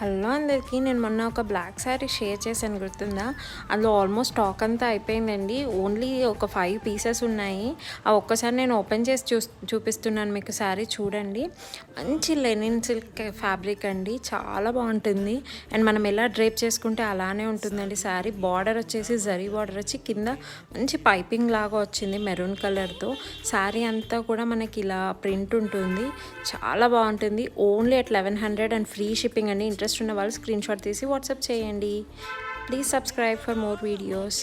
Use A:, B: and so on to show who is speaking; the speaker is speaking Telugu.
A: హలో అందరికీ, నేను మొన్న ఒక బ్లాక్ శారీ షేర్ చేశాను, గుర్తుందా? అందులో ఆల్మోస్ట్ స్టాక్ అంతా అయిపోయిందండి. ఓన్లీ ఒక 5 పీసెస్ ఉన్నాయి. ఆ ఒక్కసారి నేను ఓపెన్ చేసి చూపిస్తున్నాను మీకు. శారీ చూడండి, మంచి లెనిన్ సిల్క్ ఫ్యాబ్రిక్ అండి, చాలా బాగుంటుంది. అండ్ మనం ఎలా డ్రేప్ చేసుకుంటే అలానే ఉంటుందండి. శారీ బార్డర్ వచ్చేసి జరీ బార్డర్ వచ్చి కింద మంచి పైపింగ్ లాగా వచ్చింది మెరూన్ కలర్తో. శారీ అంతా కూడా మనకి ఇలా ప్రింట్ ఉంటుంది, చాలా బాగుంటుంది. Only at 1100 and free shipping అండి. ఇంట్రెస్ట్ ఉన్న వాళ్ళు స్క్రీన్ షాట్ తీసి వాట్సాప్ చేయండి. Please subscribe for more videos.